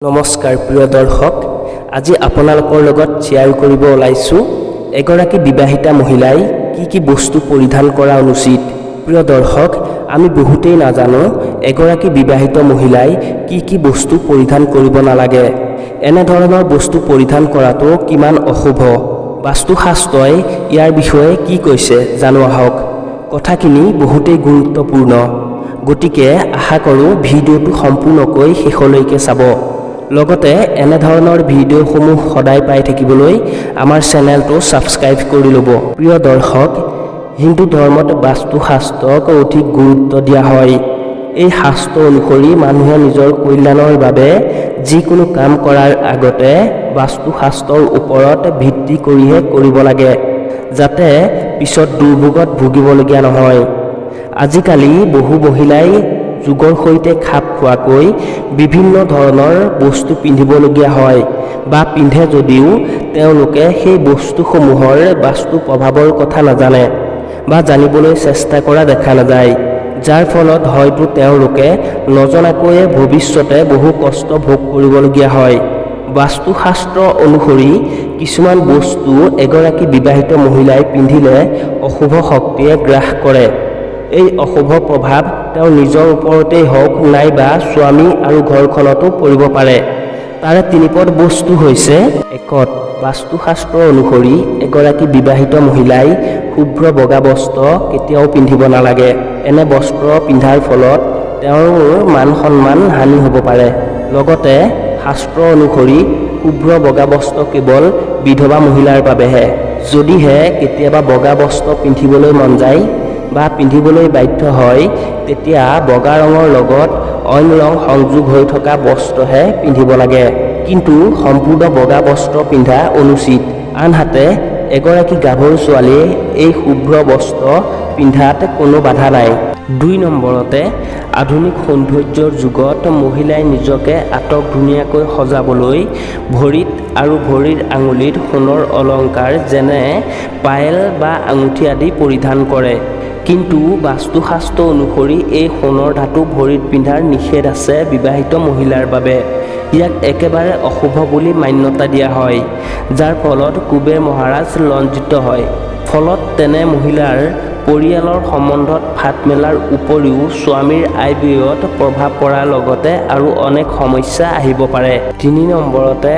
নমস্কাৰ প্ৰিয় দৰ্শক, আজি আপোনালোকৰ লগত শ্বেয়াৰ কৰিব ওলাইছোঁ এগৰাকী বিবাহিতা মহিলাই কি বস্তু পৰিধান কৰা অনুচিত। প্ৰিয় দৰ্শক, আমি বহুতেই নাজানো এগৰাকী বিবাহিত মহিলাই কি বস্তু পৰিধান কৰিব নালাগে। এনে ধৰণৰ বস্তু পৰিধান কৰাটো কিমান অশুভ, বাস্তুশাস্ত্ৰই ইয়াৰ বিষয়ে কি কৈছে জানো আহক। কথাখিনি বহুতেই গুৰুত্বপূৰ্ণ, গতিকে আশা কৰোঁ ভিডিঅ'টো সম্পূৰ্ণকৈ শেষলৈকে চাব। লগতে এনে ধৰণৰ ভিডিঅ'সমূহ সদায় পাই থাকিবলৈ আমাৰ চেনেলটো ছাবস্ক্ৰাইব কৰি ল'ব। প্ৰিয় দৰ্শক, হিন্দু ধৰ্মত বাস্তুশাস্ত্ৰক অধিক গুৰুত্ব দিয়া হয়। এই শাস্ত্ৰ অনুসৰি মানুহে নিজৰ কল্যাণৰ বাবে যিকোনো কাম কৰাৰ আগতে বাস্তুশাস্ত্ৰৰ ওপৰত ভিত্তি কৰিহে কৰিব লাগে, যাতে পিছত দুৰ্ভোগত ভুগিবলগীয়া নহয়। আজিকালি বহু মহিলাই যুগৰ সৈতে খাপ খোৱাকৈ বিভিন্ন ধৰণৰ বস্তু পিন্ধিবলগীয়া হয় বা পিন্ধে যদিও তেওঁলোকে সেই বস্তুসমূহৰ বাস্তু প্ৰভাৱৰ কথা নাজানে বা জানিবলৈ চেষ্টা কৰা দেখা নাযায়, যাৰ ফলত হয়তো তেওঁলোকে নজনাকৈয়ে ভৱিষ্যতে বহু কষ্ট ভোগ কৰিবলগীয়া হয়। বাস্তুশাস্ত্ৰ অনুসৰি কিছুমান বস্তু এগৰাকী বিবাহিত মহিলাই পিন্ধিলে অশুভ শক্তিয়ে গ্ৰাস কৰে। এই অশুভ প্ৰভাৱ তেওঁৰ নিজৰ ওপৰতেই হওক নাইবা স্বামী আৰু ঘৰখনতো পৰিব পাৰে। তাৰে তিনিপদ বস্তু হৈছে: একত, বাস্তুশাস্ত্ৰ অনুসৰি এগৰাকী বিবাহিত মহিলাই শুভ্ৰ বগা বস্ত্ৰ কেতিয়াও পিন্ধিব নালাগে। এনে বস্ত্ৰ পিন্ধাৰ ফলত তেওঁৰ মান সন্মান হানি হ'ব পাৰে। লগতে শাস্ত্ৰ অনুসৰি শুভ্ৰ বগা বস্ত্ৰ কেৱল বিধৱা মহিলাৰ বাবেহে। যদিহে কেতিয়াবা বগা বস্ত্ৰ পিন্ধিবলৈ মন যায় বা পিন্ধিবলৈ বাধ্য হয়, তেতিয়া বগা ৰঙৰ লগত অইন ৰং সংযোগ হৈ থকা বস্ত্ৰহে পিন্ধিব লাগে, কিন্তু সম্পূৰ্ণ বগা বস্ত্ৰ পিন্ধা অনুচিত। আনহাতে এগৰাকী গাভৰু ছোৱালীয়ে এই শুভ্ৰ বস্ত্ৰ পিন্ধাত কোনো বাধা নাই। ২ নম্বৰতে, আধুনিক সৌন্দৰ্যৰ যুগত মহিলাই নিজকে আটক ধুনীয়াকৈ সজাবলৈ ভৰিত আৰু ভৰিৰ আঙুলিত সোণৰ অলংকাৰ যেনে পায়েল বা আঙুঠি আদি পৰিধান কৰে। কিন্তু বাস্তুশাস্ত্ৰ অনুসৰি এই সোণৰ ধাতু ভৰিত পিন্ধাৰ নিষেধ আছে বিবাহিত মহিলাৰ বাবে। ইয়াক একেবাৰে অশুভ বুলি মান্যতা দিয়া হয়, যাৰ ফলত কুবেৰ মহাৰাজ লজ্জিত হয়। ফলত তেনে মহিলাৰ পৰিয়ালৰ সম্বন্ধত ফাট মেলাৰ উপৰিও স্বামীৰ আয় ব্যয়ত প্ৰভাৱ পৰাৰ লগতে আৰু অনেক সমস্যা আহিব পাৰে। ৩ নম্বৰতে,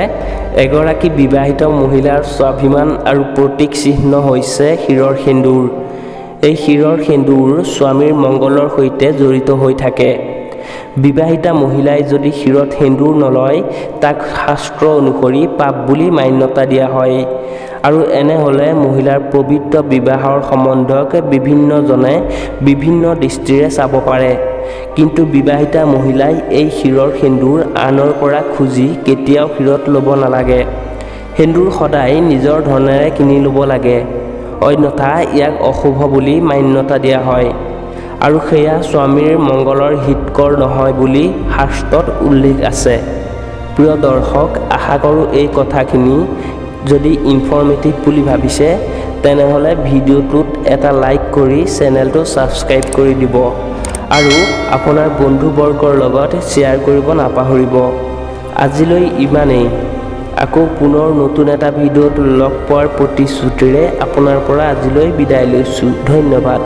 এগৰাকী বিবাহিত মহিলাৰ স্বাভিমান আৰু প্ৰতীক চিহ্ন হৈছে শিৰৰ সেন্দুৰ। এই শিৰৰ সেন্দুৰ স্বামীৰ মংগলৰ সৈতে জড়িত হৈ থাকে। বিবাহিতা মহিলাই যদি শিৰত সেন্দুৰ নলয়, তাক শাস্ত্ৰ অনুসৰি পাপ বুলি মান্যতা দিয়া হয় আৰু এনে হ'লে মহিলাৰ পবিত্ৰ বিবাহৰ সম্বন্ধক বিভিন্নজনে বিভিন্ন দৃষ্টিৰে চাব পাৰে। কিন্তু বিবাহিতা মহিলাই এই শিৰৰ সেন্দুৰ আনৰ পৰা খুজি কেতিয়াও শিৰত ল'ব নালাগে। সেন্দুৰ সদায় নিজৰ ধনেৰে কিনি ল'ব লাগে, অন্যথা ইয়াক অশুভ বুলি মান্যতা দিয়া হয় আৰু সেয়া স্বামীৰ মংগলৰ হিতকৰ নহয় বুলি শাস্ত্ৰত উল্লেখ আছে। প্ৰিয় দৰ্শক, আশা কৰোঁ এই কথাখিনি যদি ইনফৰ্মেটিভ বুলি ভাবিছে তেনেহ'লে ভিডিঅ'টোত এটা লাইক কৰি চেনেলটো ছাবস্ক্ৰাইব কৰি দিব আৰু আপোনাৰ বন্ধুবৰ্গৰ লগত শ্বেয়াৰ কৰিব নাপাহৰিব। আজিলৈ ইমানেই। আকৌ পুনৰ নতুন এটা ভিডিঅ'ত লগ পোৱাৰ প্ৰতিশ্ৰুতিৰে আপোনাৰ পৰা আজিলৈ বিদায় লৈছোঁ। ধন্যবাদ।